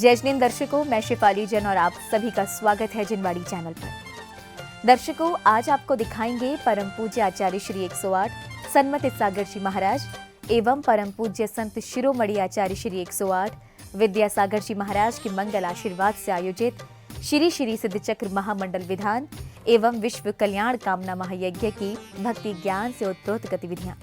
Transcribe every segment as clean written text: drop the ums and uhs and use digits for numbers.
जय जिनेंद्र दर्शकों, मैं शिफाली जैन और आप सभी का स्वागत है जिनवाड़ी चैनल पर। दर्शकों, आज आपको दिखाएंगे परम पूज्य आचार्य श्री 108 सन्मत सागर जी महाराज एवं परम पूज्य संत शिरोमणि आचार्य श्री 108 विद्यासागर जी महाराज के मंगल आशीर्वाद से आयोजित श्री श्री सिद्ध चक्र महामंडल विधान एवं विश्व कल्याण कामना महायज्ञ की भक्ति ज्ञान से उत्प्रोत गतिविधियां।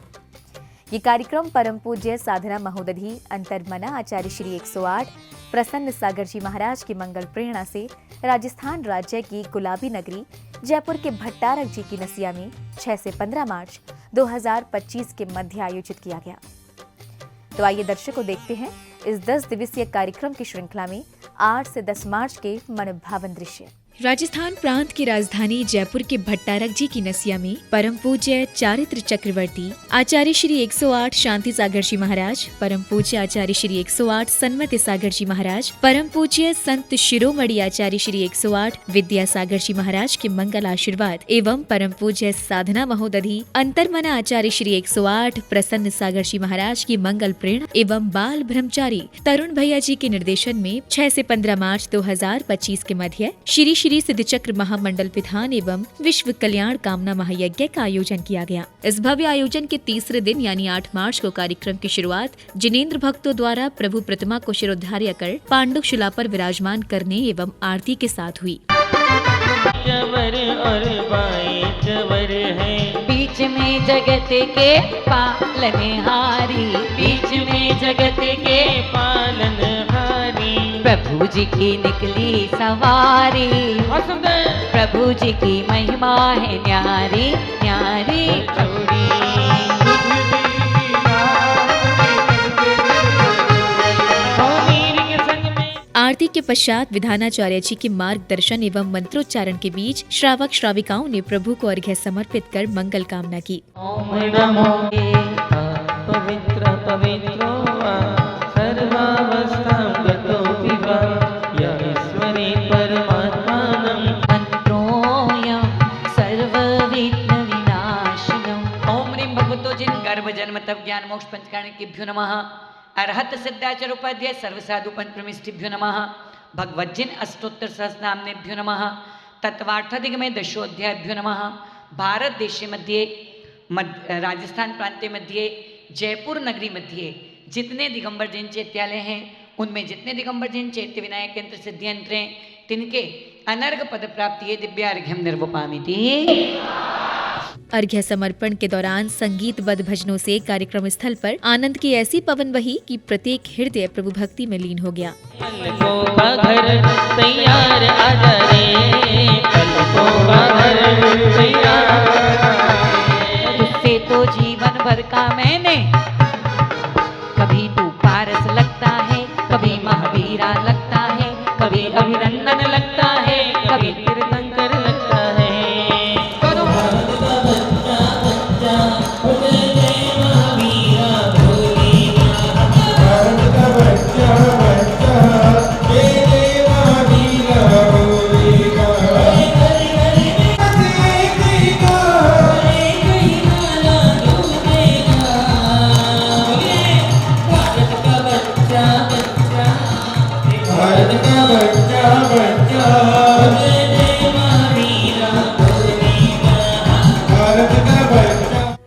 ये कार्यक्रम परम पूज्य साधना महोदधि अंतर्मना आचार्य श्री 108 प्रसन्न सागर जी महाराज की मंगल प्रेरणा से राजस्थान राज्य की गुलाबी नगरी जयपुर के भट्टारक जी की नसिया में 6 से 15 मार्च 2025 के मध्य आयोजित किया गया। तो आइए दर्शकों देखते हैं इस 10 दिवसीय कार्यक्रम की श्रृंखला में 8 से 10 मार्च के मनभावन दृश्य। राजस्थान प्रांत की राजधानी जयपुर के भट्टारक जी की नसिया में परम पूज्य चारित्र चक्रवर्ती आचार्य श्री 108 शांति सागर जी महाराज, परम पूज्य आचार्य श्री 108 सन्मत सागर जी महाराज, परम पूज्य संत शिरोमणि आचार्य श्री 108 विद्यासागर जी महाराज के मंगल आशीर्वाद एवं परम पूज्य साधना महोदधि अंतर्मना आचार्य श्री 108 प्रसन्न सागर जी महाराज की मंगल प्रेरणा एवं बाल ब्रह्मचारी तरुण भैया जी के निर्देशन में 6 से 15 मार्च 2025 के मध्य श्री श्री सिद्ध चक्र महामंडल विधान एवं विश्व कल्याण कामना महायज्ञ का आयोजन किया गया। इस भव्य आयोजन के तीसरे दिन यानी 8 मार्च को कार्यक्रम की शुरुआत जिनेंद्र भक्तों द्वारा प्रभु प्रतिमा को शिरोधार्य कर पांडुक शिला पर विराजमान करने एवं आरती के साथ हुई। चवर और बाएं चवर है, बीच में जगत के पालनहारी, बीच में जगत के पालनहारी, प्रभु जी की निकली सवारी, प्रभु जी की महिमा है न्यारी न्यारी। छोड़ी के संग में। आरती के पश्चात विधानाचार्य जी के मार्गदर्शन एवं मंत्रोच्चारण के बीच श्रावक श्राविकाओं ने प्रभु को अर्घ्य समर्पित कर मंगल कामना की। ओम नमो पवित्र पवित्रो वा सर्वावस्थां गतोऽपि वा ईश्वरे परमात्मानं मंत्रोऽयं सर्वविघ्न विनाशिनम्। ओम ह्रीं भगवतो जिन गर्भ जन्म तप ज्ञान मोक्ष पंचकार्यकेभ्यो नमः। अर्हत सिद्धाचार उपाध्याय सर्वसाधु पंचप्रमिष्टिभ्यो नमः। भगवज्जिन अष्टोत्तर सहस्रनाम्नेभ्यो नमः। तत्वार्थाधिक में दशोध्यायभ्यो नमः। भारत देशे मध्ये राजस्थान प्रांते मध्ये जयपुर नगरी मध्ये जितने दिगंबर जैन चैत्यालय हैं उनमें जितने दिगंबर जैन चैत्य विनायक यंत्र सिद्धि यंत्र हैं तिनके अनर्घ पद प्राप्ति है दिव्यार्घ्यम निर्वपामिति। अर्घ्य समर्पण के दौरान संगीतबद्ध भजनों से कार्यक्रम स्थल पर आनंद की ऐसी पवन बही कि प्रत्येक हृदय प्रभु भक्ति में लीन हो गया। पलकों का घर तैयार आजा रे, पलकों का घर तैयार। तुझसे तो जीवन भर का मैंने, कभी तू पारस लगता है, कभी महावीरा लगता है, कभी अभिनंदन लगता है, कभी तीर्थंकर लगता है।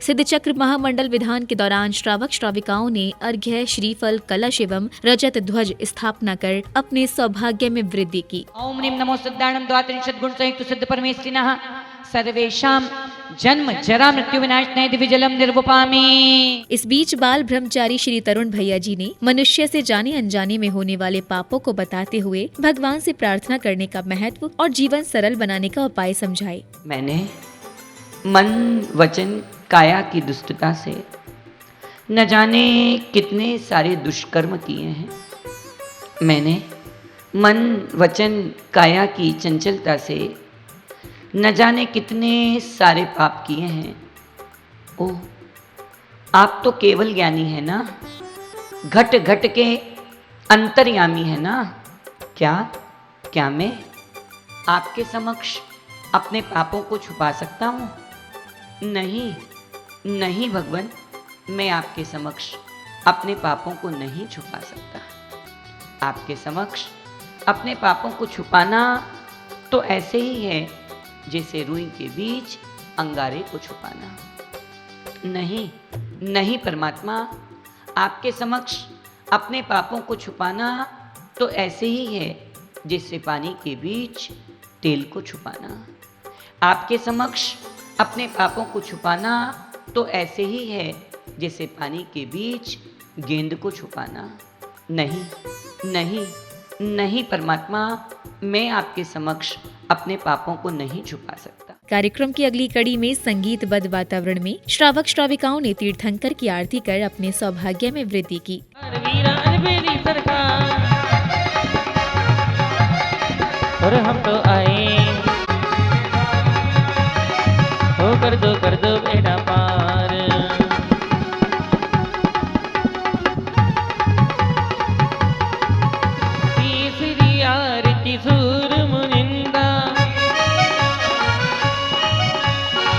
सिद्ध चक्र महामंडल विधान के दौरान श्रावक श्राविकाओं ने अर्घ्य श्रीफल कलश एवं रजत ध्वज स्थापना कर अपने सौभाग्य में वृद्धि की। ओम ह्रीं नमो सिद्धाणं द्वात्रिंशत् गुण संयुक्त सिद्ध परमेष्टिनः सर्वेषां जन्म जरा मृत्यु विनाशनाय दिव्य जलम निर्वपामि। इस बीच बाल ब्रह्मचारी श्री तरुण भैया जी ने मनुष्य से जाने अनजाने में होने वाले पापों को बताते हुए भगवान से प्रार्थना करने का महत्व और जीवन सरल बनाने का उपाय समझाए। मैंने मन वचन काया की दुष्टता से न जाने कितने सारे दुष्कर्म किए हैं। मैंने मन वचन काया की चंचलता से न जाने कितने सारे पाप किए हैं। ओह, आप तो केवल ज्ञानी है ना, घट घट के अंतर्यामी है ना। क्या मैं आपके समक्ष अपने पापों को छुपा सकता हूँ? नहीं नहीं भगवान, मैं आपके समक्ष अपने पापों को नहीं छुपा सकता। आपके समक्ष अपने पापों को छुपाना तो ऐसे ही है जैसे रुई के बीच अंगारे को छुपाना। नहीं नहीं परमात्मा, आपके समक्ष अपने पापों को छुपाना तो ऐसे ही है जैसे पानी के बीच तेल को छुपाना। आपके समक्ष अपने पापों को छुपाना तो ऐसे ही है जैसे पानी के बीच गेंद को छुपाना। नहीं नहीं नहीं परमात्मा, मैं आपके समक्ष अपने पापों को नहीं छुपा सकता। कार्यक्रम की अगली कड़ी में संगीतबद्ध वातावरण में श्रावक श्राविकाओं ने तीर्थंकर की आरती कर अपने सौभाग्य में वृद्धि की। और हम तो आए हो कर दो बेटा पार। तीसरी आरती सूर मुनिंदा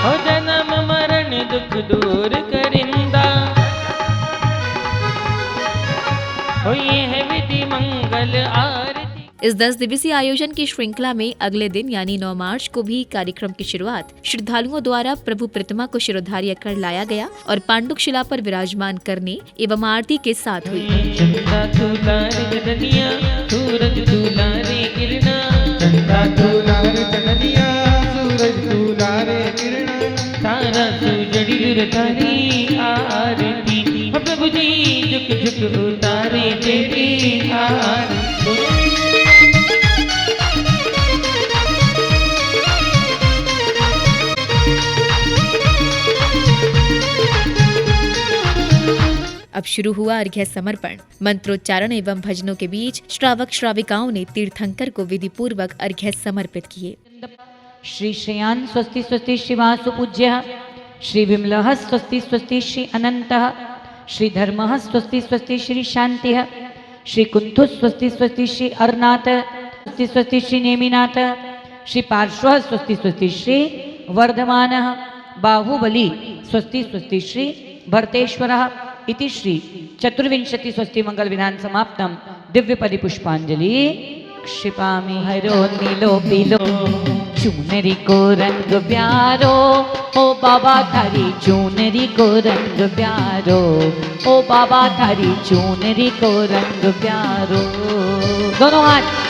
हो जन्म मरण दुख दूर करिंदा हो ये है विधि मंगल आरती। इस 10 दिवसीय आयोजन की श्रृंखला में अगले दिन यानी 9 मार्च को भी कार्यक्रम की शुरुआत श्रद्धालुओं द्वारा प्रभु प्रतिमा को शिरोधार्य कर लाया गया और पांडुक शिला पर विराजमान करने एवं आरती के साथ हुई। चंदा तुला रे जननिया सूरज तुला रे किरणा, चंदा तुला रे जननिया सूरज तुला रे किरणा, तारा सुजड़ी दुर तारी आरती हो प्रभु जी झुक झुक उतारे तेरी आरती। अब शुरू हुआ अर्घ्य समर्पण। मंत्रोच्चारण एवं भजनों के बीच श्रावक श्राविकाओं ने तीर्थंकर को विधि पूर्वक अर्घ्य समर्पित किए। श्री श्रेयान स्वस्ति स्वस्ति श्रीवासु पूज्य, श्री विमलः स्वस्ति स्वस्ति श्री अनंतः, श्री धर्मः स्वस्ति स्वस्ति श्री शांतिः, श्री कुंथु स्वस्ति स्वस्ति श्री अरनाथ, स्वस्ति स्वस्ति श्री नेमिनाथ, श्री पार्श्वः स्वस्ति स्वस्ति श्री वर्धमानः, बाहुबली स्वस्ति स्वस्ति श्री भरतेश्वरः इति श्री चतुर्विंशति स्वस्ति मंगल विधान समाप्तम। दिव्य पदि पुष्पांजलि क्षिपामि हरो नीलो पीलो चुनरी को रंग प्यारो, ओ बाबा थारी चुनरी को रंग प्यारो, ओ बाबा थारी चुनरी को रंग प्यारो। दोनों हाथ।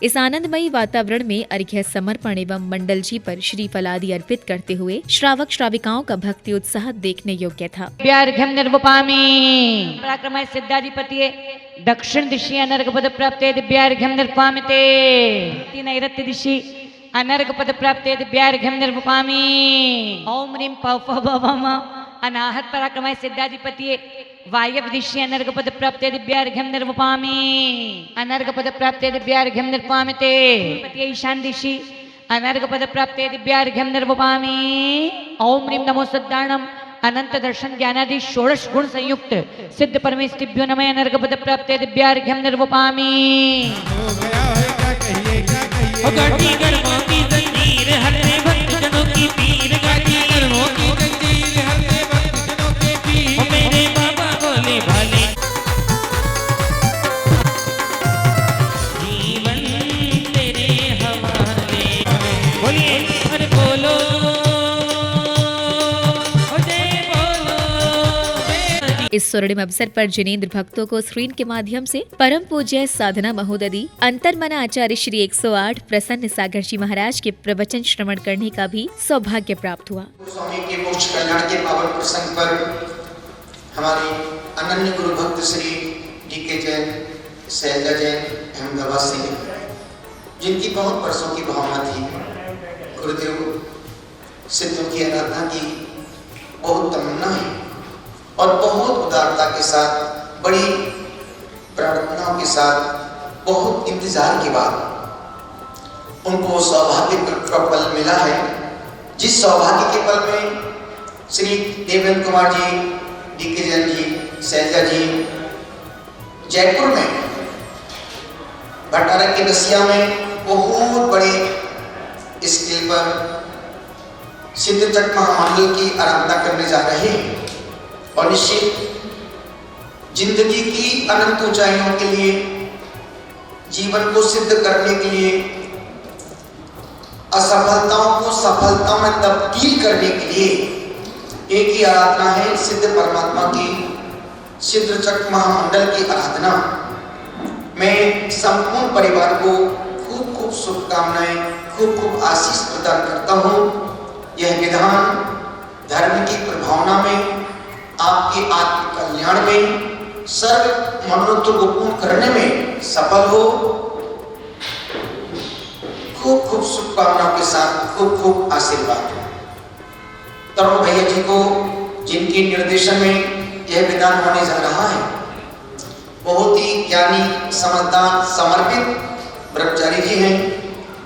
इस आनंदमयी वातावरण में अर्घ्य समर्पण एवं मंडल जी पर श्रीफल आदि अर्पित करते हुए श्रावक श्राविकाओं का भक्ति उत्साह देखने योग्य था। अर्घ्यम निर्वपामि पराक्रमाय सिद्धाधिपतिये दक्षिण दिशि अनर्घ पद प्राप्ते दिव्यार्घ्यम निर्वपामिते, नैऋत्य दिशि अनर्घ पद प्राप्ते दिव्यार्घ्यम निर्वपामि। ओम ह्रीं पफ भवम अनाहत पराक्रमाय सिद्धाधिपतिये वायव्य दिशि अनर्घ पद प्राप्ते दिव्यार्घ्यम निर्वपामि, अनर्घ पद प्राप्ते दिव्यार्घ्यम निर्वपामिते। ईशान दिशि अनर्घ पद प्राप्ते दिव्यार्घ्यम निर्वपामि। ओम ह्रीं नमो सद्दानम अनंत दर्शन ज्ञानादि षोडश गुण संयुक्त सिद्ध परमेष्टिभ्यो नमः अनर्घ पद प्राप्ते दिव्यार्घ्यम निर्वपामि। इस स्वर्णिम अवसर पर जिनेंद्र भक्तों को स्क्रीन के माध्यम से परम पूज्य साधना महोदधी अंतर्मना आचार्य श्री 108 प्रसन्न सागर जी महाराज के प्रवचन श्रवण करने का भी सौभाग्य प्राप्त हुआ। स्वामी के मोक्ष कल्याण के पावन प्रसंग पर हमारे अनन्य गुरु भक्त श्री डी.के. जैन, शैलजा जैन, अहमदाबाद से, जिनकी बहुत वर्षों की भावना थी गुरुदेव सिद्धों की आराधना की बहुत तमन्ना है और बहुत उदारता के साथ, बड़ी प्रार्थनाओं के साथ, बहुत इंतजार के बाद उनको सौभाग्य का पल मिला है। जिस सौभाग्य के पल में श्री देवेंद्र कुमार जी, डी.के. जैन जी, शैलजा जी जयपुर में भट्टारक के नसिया में बहुत बड़े स्केल पर सिद्धचक महामंडल की आराधना करने जा रहे हैं और निश्चित जिंदगी की अनंत ऊंचाइयों के लिए, जीवन को सिद्ध करने के लिए, असफलताओं को सफलता में तब्दील करने के लिए एक ही आराधना है, सिद्ध परमात्मा की, सिद्ध चक्र महामंडल की आराधना। मैं संपूर्ण परिवार को खूब खूब शुभकामनाएं, खूब खूब आशीष प्रदान करता हूँ। यह विधान धर्म की प्रभावना में, आपके आत्म कल्याण में, सर्व मनोरथ को पूर्ण करने में सफल हो। खूब खूब शुभकामनाओं के साथ खूब खूब आशीर्वाद। तरुण भैया जी को, जिनके निर्देशन में यह विधान होने जा रहा है, बहुत ही ज्ञानी, समझदार, समर्पित ब्रह्मचारी जी हैं,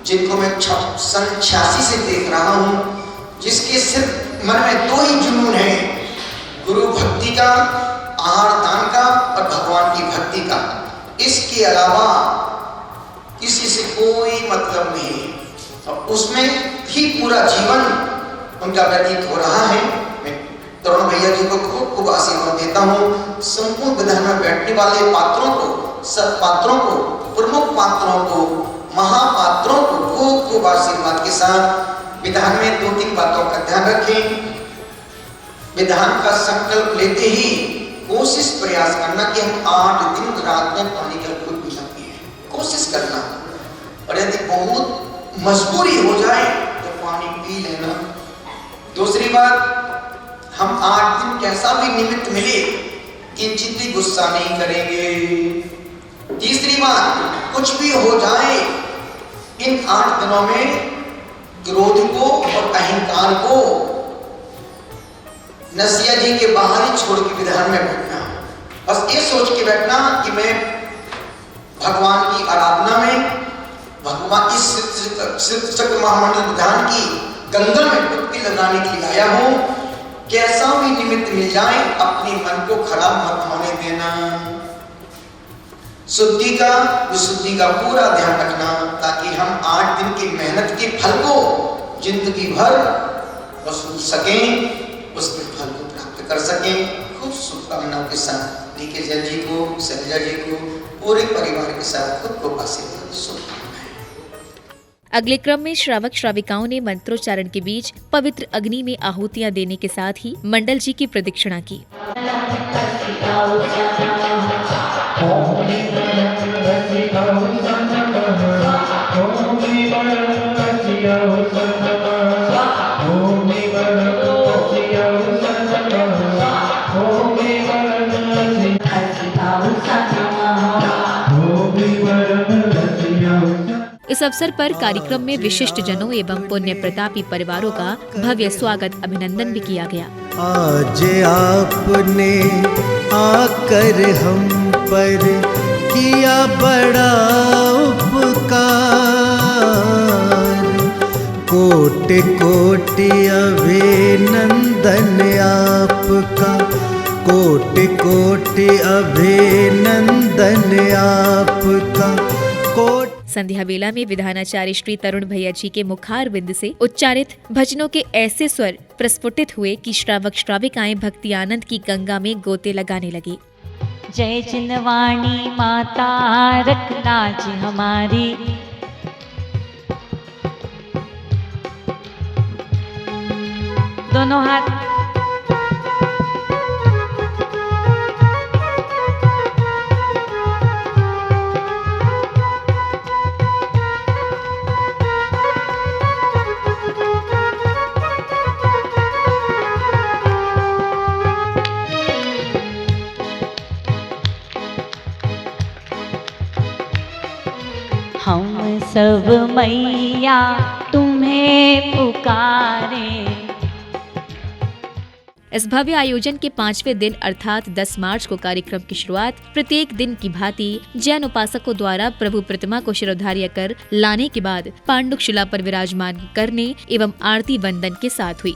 जिनको मैं सन 86 से देख रहा हूँ, जिसके सिर्फ मन में दो ही जुनून है, गुरु भक्ति का, आहार दान का और भगवान की भक्ति का। इसके अलावा किसी से कोई मतलब नहीं, और उसमें ही पूरा जीवन उनका व्यतीत हो रहा है। मैं तरुण भैया जी को खूब खूब आशीर्वाद देता हूँ। संपूर्ण विधान में बैठने वाले पात्रों को, सब पात्रों को, प्रमुख पात्रों को, महापात्रों को खूब खूब आशीर्वाद के साथ विधान में 2-3 बातों का ध्यान रखें। विधान का संकल्प लेते ही कोशिश प्रयास करना कि हम 8 दिन रात में पानी का घूंट भी ना पिए, कोशिश करना। और यदि बहुत मजबूरी हो जाए तो पानी पी लेना। दूसरी बात, हम 8 दिन कैसा भी निमित्त मिले किंचित भी गुस्सा नहीं करेंगे। तीसरी बात, कुछ भी हो जाए इन 8 दिनों में क्रोध को और अहंकार को नसिया जी के बाहर ही छोड़ के विधान में बैठना। बस ये सोच के बैठना कि मैं भगवान की आराधना में, भगवान इस चक्र महामंडल विधान की गंगा में डुबकी लगाने के लिए आया हूँ। कैसा भी निमित्त मिल जाए अपने मन को खराब मत होने देना। शुद्धि का, विशुद्धि का पूरा ध्यान रखना, ताकि हम 8 दिन की मेहनत के फल को जिंदगी भर वसूल सकें, उसके फल को प्राप्त कर सकें। खूब शुभकामनाओं के साथ डी के जैन जी को, शैलजा जी को, पूरे परिवार के साथ खुद को आशीर्वाद, शुभकामनाएं। अगले क्रम में श्रावक श्राविकाओं ने मंत्रोच्चारण के बीच पवित्र अग्नि में आहुतियां देने के साथ ही मंडल जी की प्रदक्षिणा की। इस अवसर पर कार्यक्रम में विशिष्ट जनों एवं पुण्य प्रतापी परिवारों का भव्य स्वागत अभिनंदन भी किया गया। आज आपने आकर हम पर किया बड़ा उपकार, कोटि कोटि अभिनंदन आपका, कोटि कोटि अभिनंदन आपका। संध्या बेला में विधानाचार्य श्री तरुण भैया जी के मुखारविंद से उच्चारित भजनों के ऐसे स्वर प्रस्फुटित हुए कि श्रावक श्राविकाएं भक्ति आनंद की गंगा में गोते लगाने लगी। जय चिन्हवाणी माता रखना जी हमारी, दोनों हाथ हम सब मैया तुम्हें पुकारे। इस भव्य आयोजन के 5वें दिन अर्थात 10 मार्च को कार्यक्रम की शुरुआत प्रत्येक दिन की भांति जैन उपासकों द्वारा प्रभु प्रतिमा को शिरोधार्य कर लाने के बाद पांडुक शिला पर विराजमान करने एवं आरती वंदन के साथ हुई।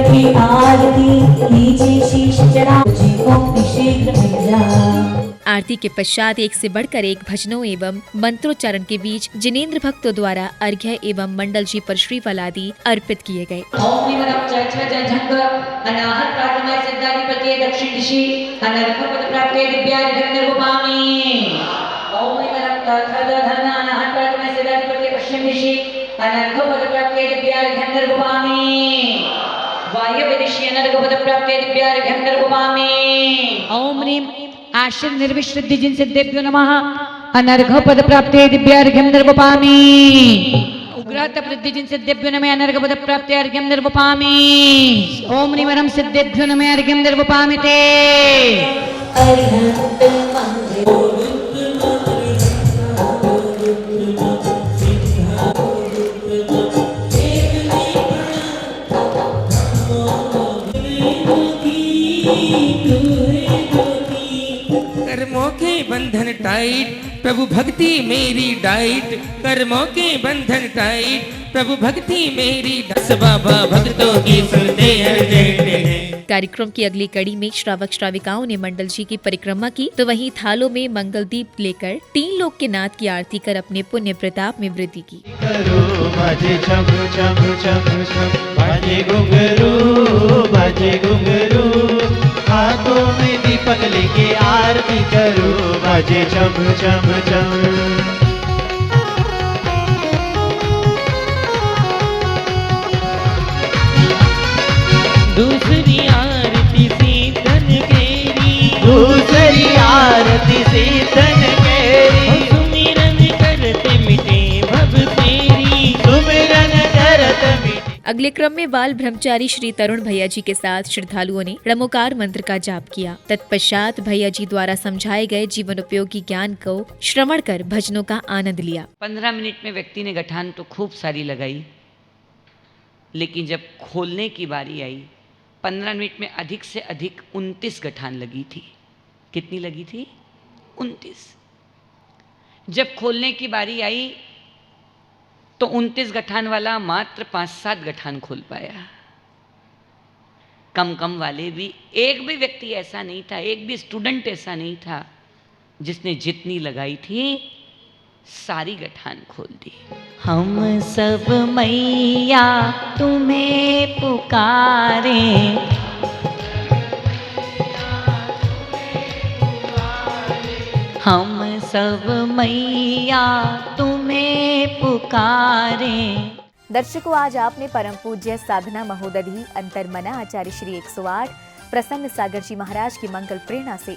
की आरती नीचे शीश चढ़ा, जी को शीघ्र मिल जा। आरती के पश्चात एक से बढ़कर एक भजनों एवं मंत्रोच्चारण के बीच जिनेंद्र भक्तों द्वारा अर्घ्य एवं मंडल जी पर श्रीफल आदि अर्पित किए गए। ओम निवरम जय झंग अनाहत प्रार्थना सिद्धाधिपति दक्षिण दिशि अनर्घ पद प्राप्ते दिव्यार्घ्यं निर्वपामि। ओम निवरम तथद धन अनाहत प्रार्थना सिद्धाधिपति पश्चिम दिशि अनर्घ पद प्राप्ते दिव्यार्घ्यं निर्वपामि। वायव्य दिशि अनर्घ पद प्राप्ते दिव्यार्घ्यं निर्वपामि। ओम ह्रीं आशीर निर्विश्रुद्धि जिन सिद्धेभ्यो नमः अनर्घ पद प्राप्ते दिव्यार्घ्यं निर्वपामि। उग्रत वृद्धि जिन सिद्धेभ्यो नमः अनर्घ पद प्राप्ते अर्घ्यं निर्वपामि। ओम निवरम सिद्धेभ्यो नमः अर्घ्यं निर्वपामि ते। कर्मों के बंधन टाइट प्रभु भक्ति मेरी डाइट, कर्मों के बंधन टाइट प्रभु भक्ति मेरी दस बाबा भक्तों की सुनते हैं। कार्यक्रम की अगली कड़ी में श्रावक श्राविकाओं ने मंडल जी की परिक्रमा की, तो वहीं थालों में मंगल दीप लेकर 3 लोक के नाथ की आरती कर अपने पुण्य प्रताप में वृद्धि की। बाजे छम छम छम छम, बाजे घुंघरू बाजे घुंघरू, हाथों में दीपक लेके आरती करो, बाजे छम छम छम। दूसरी आरती सीतन केरी, दूसरी आरती सीतन केरी, सुमिरन करते मिटे भव फेरी, सुमिरन करत मिटे। अगले क्रम में बाल ब्रह्मचारी श्री तरुण भैया जी के साथ श्रद्धालुओं ने क्रमोकार मंत्र का जाप किया। तत्पश्चात भैया जी द्वारा समझाए गए जीवन उपयोगी ज्ञान को श्रवण कर भजनों का आनंद लिया। 15 मिनट में व्यक्ति ने गठान तो खूब सारी लगाई, लेकिन जब खोलने की बारी आई 15 मिनट में अधिक से अधिक 29 गठान लगी थी। कितनी लगी थी? 29। जब खोलने की बारी आई तो 29 गठान वाला मात्र 5-7 गठान खोल पाया। कम वाले भी, एक भी व्यक्ति ऐसा नहीं था, एक भी स्टूडेंट ऐसा नहीं था जिसने जितनी लगाई थी सारी गठान खोल दी। हम सब मैया तुम्हें पुकारे, हम सब मैया तुम्हें पुकारे। दर्शकों, आज आपने परम पूज्य साधना महोदधि अंतर्मना आचार्य श्री 108 प्रसन्न सागर जी महाराज की मंगल प्रेरणा से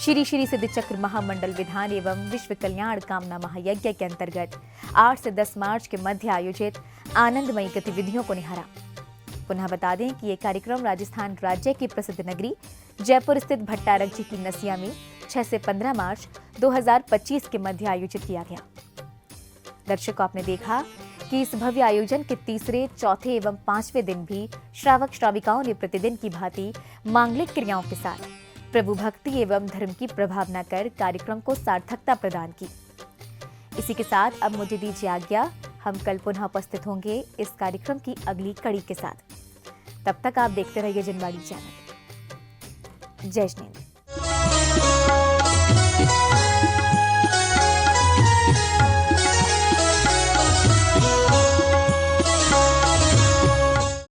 श्री श्री सिद्ध चक्र महामंडल विधान एवं विश्व कल्याण कामना महायज्ञ के अंतर्गत 8 से 10 मार्च के मध्य आयोजित आनंदमयी गतिविधियों को निहारा। पुनः बता दें कि ये कार्यक्रम राजस्थान राज्य की प्रसिद्ध नगरी जयपुर स्थित भट्टारक जी की नसिया में 6 से 15 मार्च 2025 के मध्य आयोजित किया गया। दर्शकों, आपने देखा कि इस भव्य आयोजन के तीसरे, चौथे एवं 5वें दिन भी श्रावक श्राविकाओं ने प्रतिदिन की भांति मांगलिक क्रियाओं के साथ प्रभु भक्ति एवं धर्म की प्रभावना कर कार्यक्रम को सार्थकता प्रदान की। इसी के साथ अब मुझे दीजिए आज्ञा। हम कल पुनः उपस्थित होंगे इस कार्यक्रम की अगली कड़ी के साथ। तब तक आप देखते रहिए जनवाड़ी चैनल। जय जिनेंद्र।